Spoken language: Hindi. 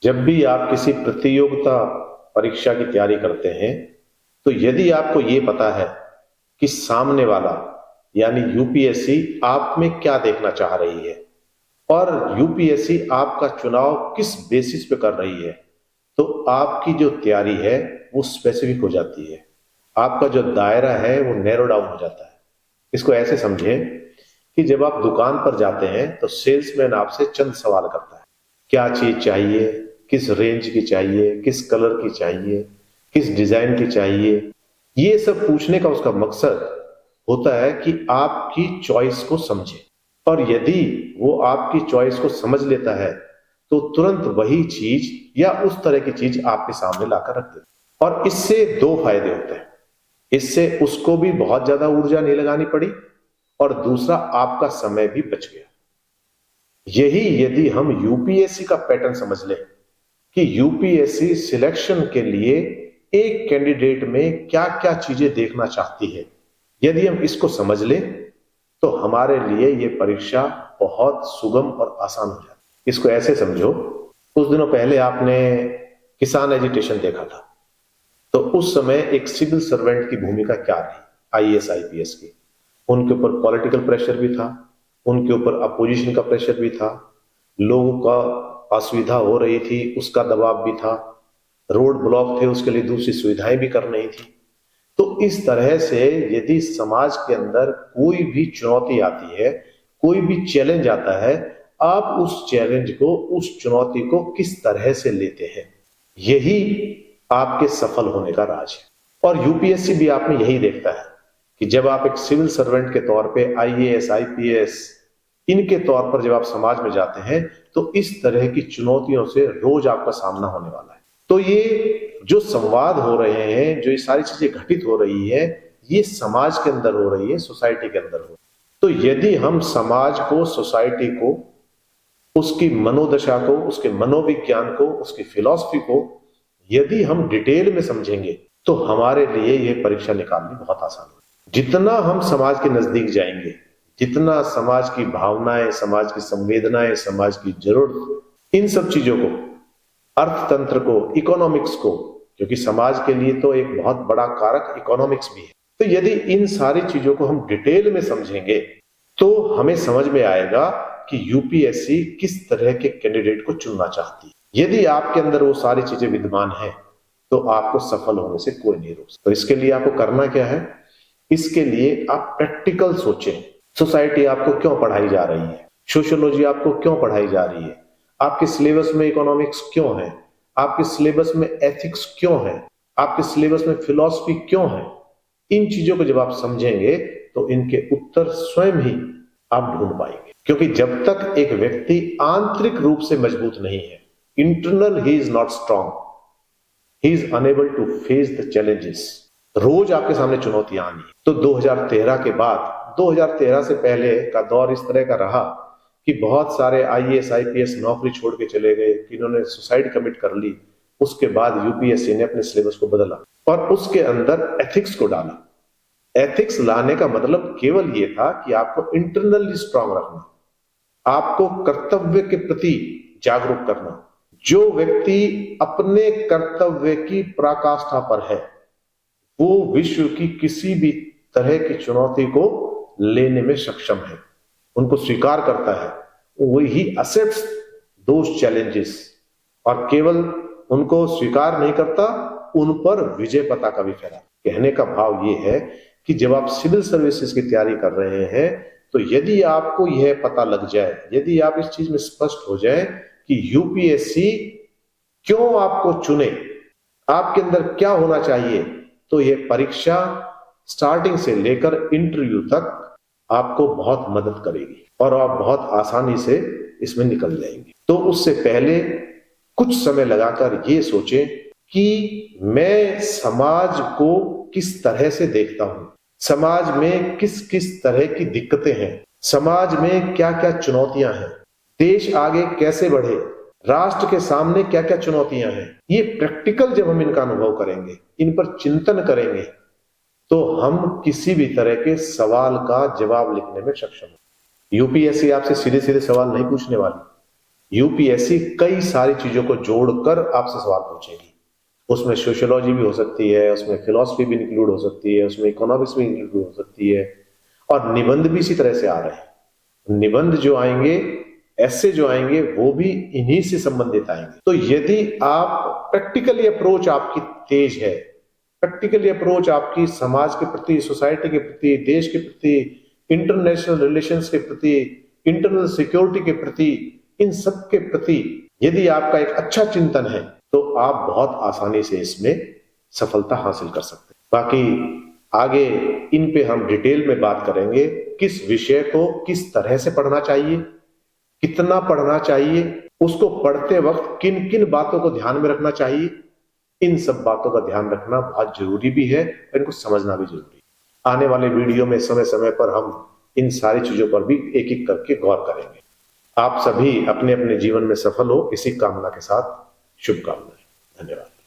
जब भी आप किसी प्रतियोगिता परीक्षा की तैयारी करते हैं, तो यदि आपको ये पता है कि सामने वाला यानी यूपीएससी आप में क्या देखना चाह रही है और यूपीएससी आपका चुनाव किस बेसिस पे कर रही है, तो आपकी जो तैयारी है वो स्पेसिफिक हो जाती है। आपका जो दायरा है वो नैरो डाउन हो जाता है। इसको ऐसे समझें कि जब आप दुकान पर जाते हैं तो सेल्समैन आपसे चंद सवाल करता है। क्या चीज चाहिए, किस रेंज की चाहिए, किस कलर की चाहिए, किस डिजाइन की चाहिए। ये सब पूछने का उसका मकसद होता है कि आपकी चॉइस को समझे। और यदि वो आपकी चॉइस को समझ लेता है तो तुरंत वही चीज या उस तरह की चीज आपके सामने लाकर रख देता है। और इससे दो फायदे होते हैं। इससे उसको भी बहुत ज्यादा ऊर्जा नहीं लगानी पड़ी और दूसरा आपका समय भी बच गया। यही यदि हम यूपीएससी का पैटर्न समझ लें कि यूपीएससी सिलेक्शन के लिए एक कैंडिडेट में क्या क्या चीजें देखना चाहती है, यदि हम इसको समझ लें तो हमारे लिए यह परीक्षा बहुत सुगम और आसान हो जाती है। इसको ऐसे समझो, कुछ दिनों पहले आपने किसान एजुटेशन देखा था, तो उस समय एक सिविल सर्वेंट की भूमिका क्या रही आईएएस आईपीएस की। उनके ऊपर पॉलिटिकल प्रेशर भी था, उनके ऊपर अपोजिशन का प्रेशर भी था, लोगों का असुविधा हो रही थी उसका दबाव भी था, रोड ब्लॉक थे उसके लिए दूसरी सुविधाएं भी करनी थी। तो इस तरह से यदि समाज के अंदर कोई भी चुनौती आती है, कोई भी चैलेंज आता है, आप उस चैलेंज को, उस चुनौती को किस तरह से लेते हैं, यही आपके सफल होने का राज है। और यूपीएससी भी आप में यही देखता है कि जब आप एक सिविल सर्वेंट के तौर पे आईएएस आईपीएस इनके तौर पर जब आप समाज में जाते हैं तो इस तरह की चुनौतियों से रोज आपका सामना होने वाला है। तो ये जो संवाद हो रहे हैं, जो ये सारी चीजें घटित हो रही है, ये समाज के अंदर हो रही है, सोसाइटी के अंदर हो रही है। तो यदि हम समाज को, सोसाइटी को, उसकी मनोदशा को, उसके मनोविज्ञान को, उसकी फिलॉसफी को यदि हम डिटेल में समझेंगे तो हमारे लिए यह परीक्षा निकालनी बहुत आसान है। जितना हम समाज के नजदीक जाएंगे, जितना समाज की भावनाएं, समाज की संवेदनाएं, समाज की जरूरत, इन सब चीजों को, अर्थतंत्र को, इकोनॉमिक्स को, क्योंकि समाज के लिए तो एक बहुत बड़ा कारक इकोनॉमिक्स भी है, तो यदि इन सारी चीजों को हम डिटेल में समझेंगे तो हमें समझ में आएगा कि यूपीएससी किस तरह के कैंडिडेट को चुनना चाहती है। यदि आपके अंदर वो सारी चीजें विद्यमान है तो आपको सफल होने से कोई नहीं रोक सकता। तो इसके लिए आपको करना क्या है? इसके लिए आप प्रैक्टिकल सोचें। सोसाइटी आपको क्यों पढ़ाई जा रही है, सोशियोलॉजी आपको क्यों पढ़ाई जा रही है, आपके सिलेबस में इकोनॉमिक्स क्यों है, आपके सिलेबस में एथिक्स क्यों है, आपके सिलेबस में फिलॉसफी क्यों है। इन चीजों को जब आप समझेंगे तो इनके उत्तर स्वयं ही आप ढूंढ पाएंगे। क्योंकि जब तक एक व्यक्ति आंतरिक रूप से मजबूत नहीं है, internal he is not strong, he is unable to face the challenges. रोज आपके सामने चुनौतियां आनी है। तो 2013 के बाद, 2013 से पहले का दौर इस तरह का रहा कि बहुत सारे आईएएस आईपीएस नौकरी छोड़ के चले गए, कि इन्होंने सुसाइड कमिट कर ली। उसके बाद यूपीएससी ने अपने सिलेबस को बदला और उसके अंदर एथिक्स को डाला। एथिक्स लाने का मतलब केवल यह था कि आपको इंटरनली स्ट्रांग रखना, आपको कर्तव्य के प्रति जागरूक करना। जो व्यक्ति अपने कर्तव्य की पराकाष्ठा पर है वो विश्व की किसी भी तरह की चुनौती को लेने में सक्षम है, उनको स्वीकार करता है, वही एक्सेप्ट्स दोज चैलेंजेस। और केवल उनको स्वीकार नहीं करता, उन पर विजय पताका भी फहराता। कहने का भाव ये है कि जब आप सिविल सर्विसेज की तैयारी कर रहे हैं तो यदि आपको यह पता लग जाए, यदि आप इस चीज में स्पष्ट हो जाए कि यूपीएससी क्यों आपको चुने, आपके अंदर क्या होना चाहिए, तो यह परीक्षा स्टार्टिंग से लेकर इंटरव्यू तक आपको बहुत मदद करेगी और आप बहुत आसानी से इसमें निकल जाएंगे। तो उससे पहले कुछ समय लगाकर ये सोचें कि मैं समाज को किस तरह से देखता हूं, समाज में किस किस तरह की दिक्कतें हैं, समाज में क्या क्या चुनौतियां हैं, देश आगे कैसे बढ़े, राष्ट्र के सामने क्या क्या चुनौतियां हैं। ये प्रैक्टिकल जब हम इनका अनुभव करेंगे, इन पर चिंतन करेंगे, तो हम किसी भी तरह के सवाल का जवाब लिखने में सक्षम हैं। यूपीएससी आपसे सीधे सीधे सवाल नहीं पूछने वाली, यूपीएससी कई सारी चीजों को जोड़कर आपसे सवाल पूछेगी। उसमें सोशियोलॉजी भी हो सकती है, उसमें फिलॉसफी भी इंक्लूड हो सकती है, उसमें इकोनॉमिक्स भी इंक्लूड हो सकती है, और निबंध भी इसी तरह से आ रहे हैं। निबंध जो आएंगे, ऐसे जो आएंगे, वो भी इन्हीं से संबंधित आएंगे। तो यदि आप प्रैक्टिकली अप्रोच आपकी तेज है, प्रैक्टिकली अप्रोच आपकी समाज के प्रति, सोसाइटी के प्रति, देश के प्रति, इंटरनेशनल रिलेशंस के प्रति, इंटरनल सिक्योरिटी के प्रति, इन सब के प्रति यदि आपका एक अच्छा चिंतन है तो आप बहुत आसानी से इसमें सफलता हासिल कर सकते हैं। बाकी आगे इन पे हम डिटेल में बात करेंगे, किस विषय को किस तरह से पढ़ना चाहिए, कितना पढ़ना चाहिए, उसको पढ़ते वक्त किन किन बातों को ध्यान में रखना चाहिए। इन सब बातों का ध्यान रखना बहुत जरूरी भी है, इनको समझना भी जरूरी है। आने वाले वीडियो में समय समय पर हम इन सारी चीजों पर भी एक एक करके गौर करेंगे। आप सभी अपने अपने जीवन में सफल हो, इसी कामना के साथ शुभकामनाएं। धन्यवाद।